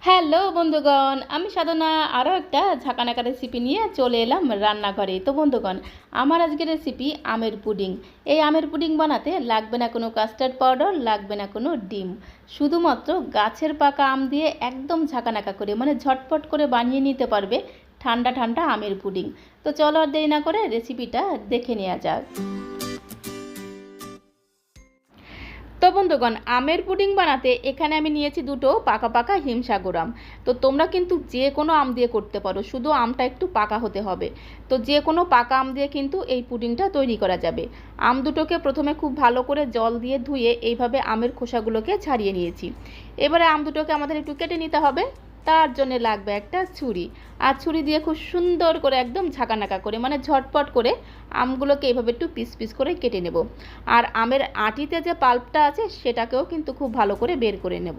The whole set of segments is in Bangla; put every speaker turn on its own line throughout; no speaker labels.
হ্যালো বন্ধুগণ, আমি সাধনা আরও একটা ঝাঁকানাকা রেসিপি নিয়ে চলে এলাম রান্নাঘরে। তো বন্ধুগণ, আমার আজকের রেসিপি আমের পুডিং। এই আমের পুডিং বানাতে লাগবে না কোনো কাস্টার্ড পাউডার, লাগবে না কোনো ডিম, শুধুমাত্র গাছের পাকা আম দিয়ে একদম ঝাঁকানাকা করে মানে ঝটপট করে বানিয়ে নিতে পারবে ঠান্ডা ঠান্ডা আমের পুডিং। তো চলো আর দেরি না করে রেসিপিটা দেখে নেওয়া যাক। তো বন্ধুগণ, আমের পুডিং বানাতে এখানে আমি নিয়েছি দুটো পাকা পাকা হিমসাগর আম। তো তোমরা কিন্তু যে কোনো আম দিয়ে করতে পারো, শুধু আমটা একটু পাকা হতে হবে। তো যে কোনো পাকা আম দিয়ে কিন্তু এই পুডিংটা তৈরি করা যাবে। আম দুটোকে প্রথমে খুব ভালো করে জল দিয়ে ধুয়ে এইভাবে আমের খোসাগুলোকে ছাড়িয়ে নিয়েছি। এবারে আম দুটোকে আমাদের একটু কেটে নিতে হবে। তার জন্য লাগবে একটা ছুরি, আর ছুরি দিয়ে খুব সুন্দর করে একদম ঝাঁকানাকা করে মানে ঝটপট করে আমগুলোকে এইভাবে একটু পিস পিস করে কেটে নেব। আর আমের আটিতে যে পাল্পটা আছে সেটাকেও কিন্তু খুব ভালো করে বের করে নেব।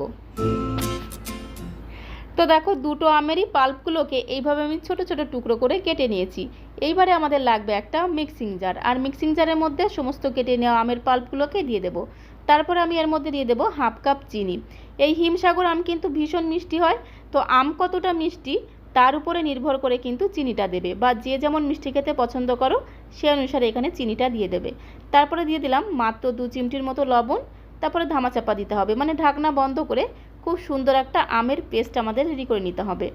তো দেখো, দুটো আমেরই পাল্পগুলোকে এইভাবে আমি ছোট ছোট টুকরো করে কেটে নিয়েছি। এইবারে আমাদের লাগবে একটা মিক্সিং জার, আর মিক্সিং জারের মধ্যে সমস্ত কেটে নেওয়া আমের পাল্পগুলোকে দিয়ে দেবো। তারপর আমি এর মধ্যে দিয়ে দেবো হাফ কাপ চিনি। এই হিমসাগর আম কিন্তু ভীষণ মিষ্টি হয়, তো আম কতটা মিষ্টি তার উপরে নির্ভর করে কিন্তু চিনিটা দেবে, বা যে যেমন মিষ্টি খেতে পছন্দ করো সে অনুসারে এখানে চিনিটা দিয়ে দেবে। তারপরে দিয়ে দিলাম মাত্র 2 চিমটির মতো লবণ। তারপরে ধামাচাপা দিতে হবে, মানে ঢাকনা বন্ধ করে খুব সুন্দর একটা আমের পেস্ট আমাদের রেডি করে নিতে হবে।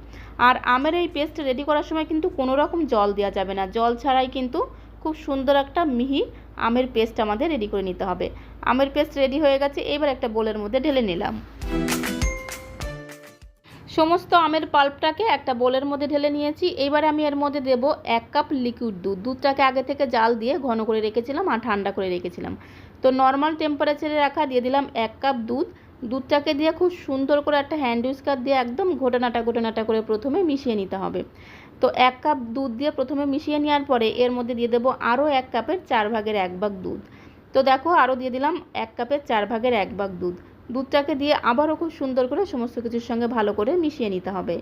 আর আমের এই পেস্ট রেডি করার সময় কিন্তু কোনো রকম জল দেওয়া যাবে না, জল ছাড়াই কিন্তু খুব সুন্দর একটা মিহি আমের পেস্ট আমাদের রেডি করে নিতে হবে। আমের পেস্ট রেডি হয়ে গেছে, এবার একটা বোলের মধ্যে ঢেলে নিলাম। সমস্ত আমের পাল্পটাকে একটা বোলের মধ্যে ঢেলে নিয়েছি। এইবারে আমি এর মধ্যে দেব 1 কাপ লিকুইড দুধ। দুধটাকে আগে থেকে জাল দিয়ে ঘন করে রেখেছিলাম আর ঠান্ডা করে রেখেছিলাম। তো নর্মাল টেম্পারেচারে রাখা দিয়ে দিলাম 1 কাপ দুধ। দুধটাকে দিয়ে খুব সুন্দর করে একটা হ্যান্ড উইস্কার দিয়ে একদম ঘোটানাটা করে প্রথমে মিশিয়ে নিতে হবে। তো 1 কাপ দুধ দিয়ে প্রথমে মিশিয়ে নেওয়ার পরে এর মধ্যে দিয়ে দেবো আরও 1 কাপের 4 ভাগের 1 ভাগ দুধ। তো দেখো, আরও দিয়ে দিলাম 1 কাপের 4 ভাগের 1 ভাগ দুধ। দুধটাকে দিয়ে আবারও খুব সুন্দর করে সমস্ত কিছুর সঙ্গে ভালো করে মিশিয়ে নিতে হবে।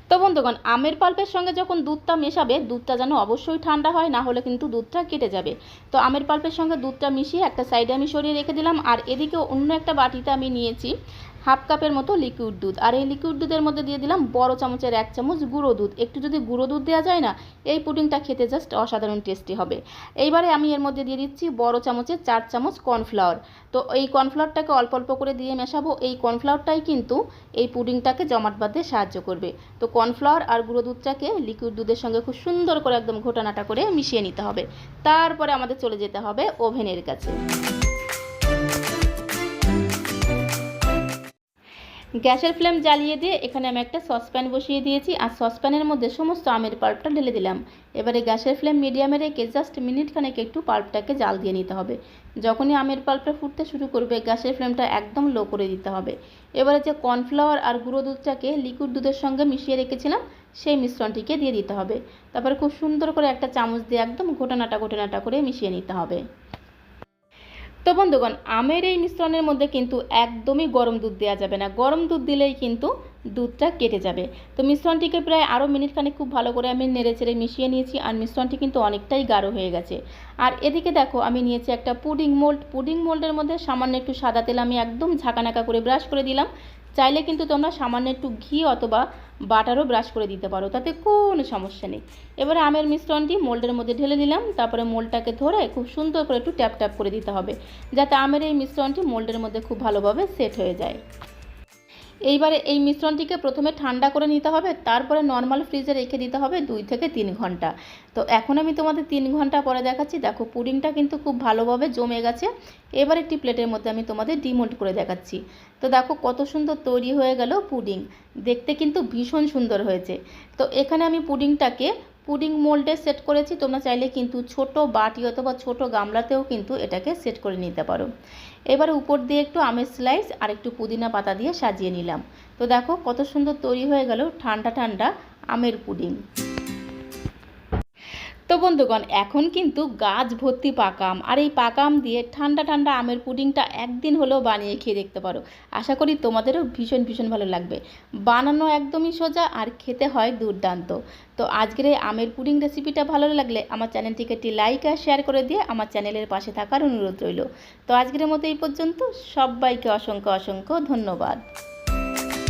তো বন্ধুগণ, আমের পাল্পের সঙ্গে যখন দুধটা মেশাবে, দুধটা যেন অবশ্যই ঠান্ডা হয়, না হলে কিন্তু দুধটা কেটে যাবে। তো আমের পাল্পের সঙ্গে দুধটা মিশিয়ে একটা সাইডে আমি সরিয়ে রেখে দিলাম। আর এদিকে অন্য একটা বাটিতে আমি নিয়েছি হাফ কাপের মতো লিকুইড দুধ। আর এই লিকুইড দুধের মধ্যে দিয়ে দিলাম বড় চামচের 1 চামচ গুঁড়ো দুধ। একটু যদি গুঁড়ো দুধ দেওয়া যায় না, এই পুডিংটা খেতে জাস্ট অসাধারণ টেস্টি হবে। এইবারে আমি এর মধ্যে দিয়ে দিচ্ছি বড় চামচের 4 চামচ কর্নফ্লাওয়ার। তো এই কর্নফ্লাওয়ারটাকে অল্প অল্প করে দিয়ে মেশাবো। এই কর্নফ্লাওয়ারটাই কিন্তু এই পুডিংটাকে জমাট বাঁধতে সাহায্য করবে। তো কর্নফ্লাওয়ার আর গুঁড়ো দুধটাকে লিকুইড দুধের সঙ্গে খুব সুন্দর করে একদম ঘোটানাটা করে মিশিয়ে নিতে হবে। তারপরে আমাদের চলে যেতে হবে ওভেনের কাছে। গ্যাসের ফ্লেম জ্বালিয়ে দিয়ে এখানে আমি একটা সসপ্যান বসিয়ে দিয়েছি, আর সসপ্যানের মধ্যে সমস্ত আমের পাল্পটা ঢেলে দিলাম। এবারে গ্যাসের ফ্লেম মিডিয়ামে রেখে জাস্ট মিনিট খানেক একটু পাল্পটাকে জাল দিয়ে নিতে হবে। যখনই আমের পাল্পটা ফুটতে শুরু করবে, গ্যাসের ফ্লেমটা একদম লো করে দিতে হবে। এবারে যে কর্নফ্লাওয়ার আর গুঁড়ো দুধটাকে লিকুইড দুধের সঙ্গে মিশিয়ে রেখেছিলাম, সেই মিশ্রণটিকে দিয়ে দিতে হবে। তারপরে খুব সুন্দর করে একটা চামচ দিয়ে একদম ঘোটানাটা করে মিশিয়ে নিতে হবে। তো বন্ধুগণ, আমের এই মিশ্রণের মধ্যে কিন্তু একদমই গরম দুধ দেওয়া যাবে না, গরম দুধ দিলেই কিন্তু দুধটা কেটে যাবে। তো মিশ্রণটিকে প্রায় আরও মিনিট খানেক খুব ভালো করে আমি নেড়েচেড়ে মিশিয়ে নিয়েছি, আর মিশ্রণটি কিন্তু অনেকটাই গাঢ় হয়ে গেছে। আর এদিকে দেখো, আমি নিয়েছি একটা পুডিং মোল্ড। পুডিং মোল্ডের মধ্যে সামান্য একটু সাদা তেল আমি একদম ঝাঁকানাকা করে ব্রাশ করে দিলাম। চাইলে কিন্তু তোমরা সামান্য একটু ঘি অথবা বাটারও ব্রাশ করে দিতে পারো, তাতে কোনো সমস্যা নেই। এবারে আমের মিশ্রণটি মোল্ডের মধ্যে ঢেলে দিলাম। তারপরে মোল্ডটাকে ধরে খুব সুন্দর করে একটু ট্যাপ ট্যাপ করে দিতে হবে, যাতে আমের এই মিশ্রণটি মোল্ডের মধ্যে খুব ভালোভাবে সেট হয়ে যায়। এইবারে এই মিশ্রণটিকে প্রথমে ঠান্ডা করে নিতে হবে, তারপরে নর্মাল ফ্রিজে রেখে দিতে হবে 2 থেকে 3 ঘন্টা। তো এখন আমি তোমাদের 3 ঘন্টা পরে দেখাচ্ছি। দেখো, পুডিংটা কিন্তু খুব ভালোভাবে জমে গেছে। এবার একটি প্লেটের মধ্যে আমি তোমাদের ডিমোল্ড করে দেখাচ্ছি। তো দেখো কত সুন্দর তৈরি হয়ে গেল পুডিং, দেখতে কিন্তু ভীষণ সুন্দর হয়েছে। তো এখানে আমি পুডিংটাকে পুডিং মোল্ডে সেট করেছি। তোমরা চাইলে কিন্তু ছোট বাটি অথবা ছোট গামলাতেও কিন্তু এটাকে সেট করে নিতে পারো। এবারে উপর দিয়ে একটু আমের স্লাইস আর একটু পুদিনা পাতা দিয়ে সাজিয়ে নিলাম। তো দেখো কত সুন্দর তৈরি হয়ে গেল ঠান্ডা ঠান্ডা আমের পুডিং। তো বন্ধুগণ, এখন কিন্তু গাছ ভর্তি পাকা আম, আর এই পাকা আম দিয়ে ঠান্ডা ঠান্ডা আমের পুডিংটা একদিন হলেও বানিয়ে খেয়ে দেখতে পারো। আশা করি তোমাদেরও ভীষণ ভীষণ ভালো লাগবে। বানানো একদমই সোজা আর খেতে হয় দুর্দান্ত। তো আজকের এই আমের পুডিং রেসিপিটা ভালো লাগলে আমার চ্যানেলটিকে একটি লাইক আর শেয়ার করে দিয়ে আমার চ্যানেলের পাশে থাকার অনুরোধ রইল। তো আজকের মতো এই পর্যন্ত, সবাইকে অসংখ্য অসংখ্য ধন্যবাদ।